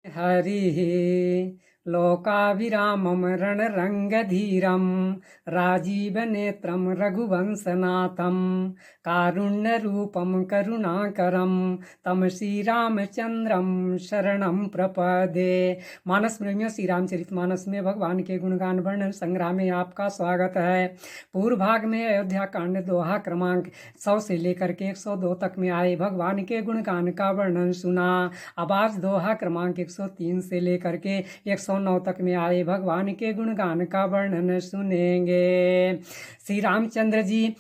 हरिः लोकाभिरामं रणरङ्गधीरं राजीवनेत्रं रघुवंशनाथं कारुण्यरूपं करुणाकरं तं श्रीरामचंद्रं शरणं प्रपदे। मानस प्रेमियों, श्री रामचरितमानस में भगवान के गुणगान वर्णन संग्रह में आपका स्वागत है। पूर्व भाग में अयोध्या कांड दोहा क्रमांक 100 से लेकर के 102 तक में आए भगवान के गुणगान का वर्णन सुना। अब आज दोहा क्रमांक 103 से लेकर के 109 तक में आए भगवान के गुणगान का वर्णन सुनेंगे। श्री रामचंद्र जी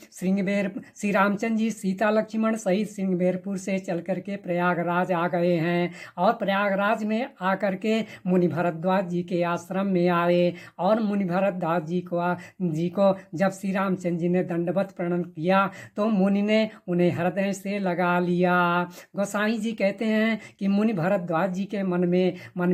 सीता लक्ष्मण सहित सिंहबेरपुर से चल करके प्रयागराज आ गए हैं और प्रयागराज में आकर के मुनि भरद्वाज जी के आश्रम में आए और मुनि भरद्वाज जी को जब श्री रामचंद्र जी ने दंडवत प्रणाम किया तो मुनि ने उन्हें हृदय से लगा लिया। गोसाई जी कहते हैं कि मुनि भरद्वाज जी के मन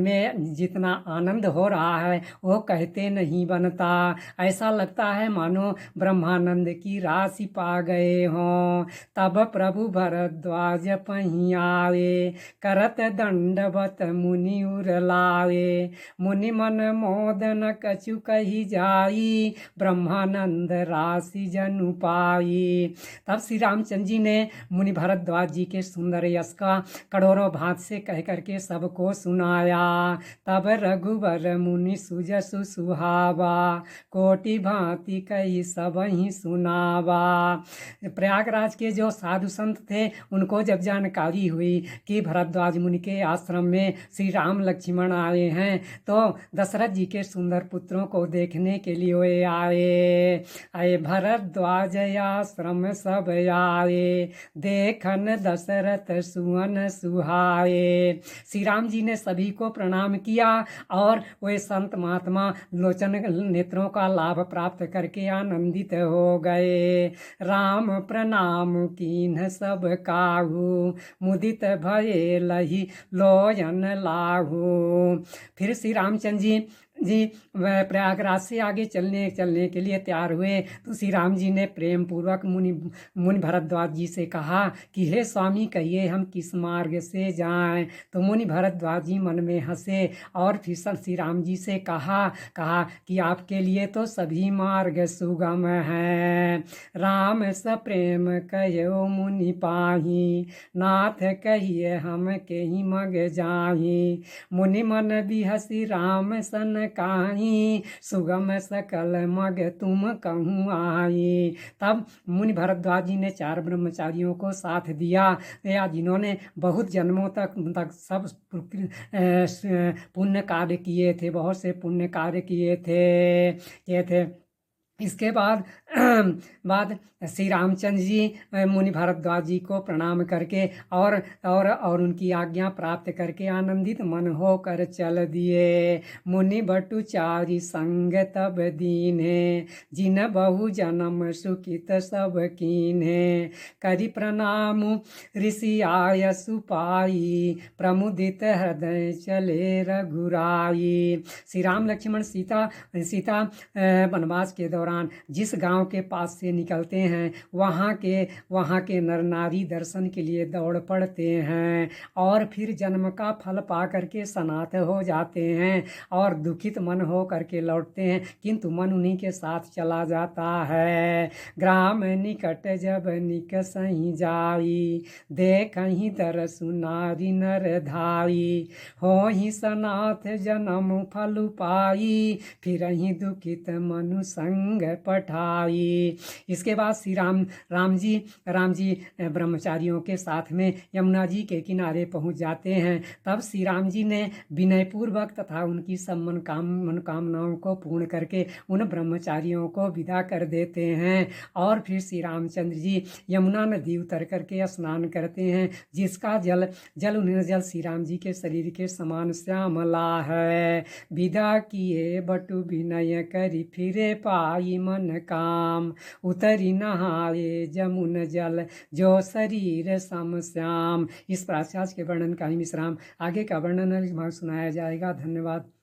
में जितना आनंद हो रहा है वो कहते नहीं बनता। ऐसा लगता है मानो ब्रह्मानंद की राशि पा गए हों। तब प्रभु भरद्वाज पहीं आवे करत दंडवत मुनि उर लावे। मुनि मन मोदन कछु कही जाई ब्रह्मानंद राशि जनु पाई। तब श्री रामचंद्र जी ने मुनि भरद्वाज जी के सुंदर यश का करोड़ों भांत से कह करके सबको सुनाया। तब रघुवर मुनि सुजसु सुहावा कोटि भांति कही सब ही सुनावा। प्रयागराज के जो साधु संत थे उनको जब जानकारी हुई कि भरद्वाज मुनि के आश्रम में श्री राम लक्ष्मण आए हैं तो दशरथ जी के सुंदर पुत्रों को देखने के लिए वे आए भरद्वाज आश्रम सब आए देखन दशरथ सुवन सुहाए। श्री राम जी ने सभी को प्रणाम किया और वे संत महात्मा लोचन नेत्रों का लाभ प्राप्त करके आनंदित हो गए। राम प्रणाम कीन्ह सब काहू मुदित भये लही लोयन लाहू। फिर श्री रामचंद्र जी वह प्रयागराज से आगे चलने के लिए तैयार हुए तो श्री राम जी ने प्रेम पूर्वक मुनि भरद्वाज जी से कहा कि हे स्वामी कहिए हम किस मार्ग से जाएं। तो मुनि भरद्वाज जी मन में हंसे और फिर श्री राम जी से कहा कि आपके लिए तो सभी मार्ग सुगम हैं। राम स प्रेम कहो मुनि पाही नाथ कहिए हम के ही मग जाही। मुनि मन बिहसी राम सन काही सुगम सकल मग तुम कहूँ आई। तब मुनि भरद्वाज जी ने 4 ब्रह्मचारियों को साथ दिया या जिन्होंने बहुत जन्मों तक सब पुण्य कार्य किए थे, बहुत से पुण्य कार्य किए थे। इसके बाद श्री रामचंद्र जी मुनि भरद्वाज जी को प्रणाम करके और उनकी आज्ञा प्राप्त करके आनंदित मन होकर चल दिए। मुनि बटुचारी संग तब दीन्हे जिन बहु जन्म सुखित सब कीन्हे। करि प्रणाम ऋषि आय सुपाई प्रमुदित हृदय चले रघुराई। श्री राम लक्ष्मण सीता वनवास के दौरान जिस गांव के पास से निकलते हैं वहाँ के नर नारी दर्शन के लिए दौड़ पड़ते हैं और फिर जन्म का फल पा करके सनाथ हो जाते हैं और दुखित मन हो करके लौटते हैं, किंतु मन उन्हीं के साथ चला जाता है। ग्राम निकट जब निकसहि जाई देखहि दरसु नारी नर धाई। होहि सनाथ जन्म फल पाई फिरहि दुखित मनु संग पठाई। इसके बाद श्री राम जी ब्रह्मचारियों के साथ में यमुना जी के किनारे पहुंच जाते हैं। तब श्री राम जी ने विनय पूर्वक तथा उनकी सब मनोकामनाओं को पूर्ण करके उन ब्रह्मचारियों को विदा कर देते हैं और फिर श्री रामचंद्र जी यमुना नदी उतर करके स्नान करते हैं जिसका जल श्री राम जी के शरीर के समान श्यामला है। विदा किए बटु विनय करी फिरे पाई मन काम उतरी नहाए जमुन जल जो शरीर सम श्याम। इस प्राचार्य के वर्णन का ही विश्राम आगे का वर्णन सुनाया जाएगा। धन्यवाद।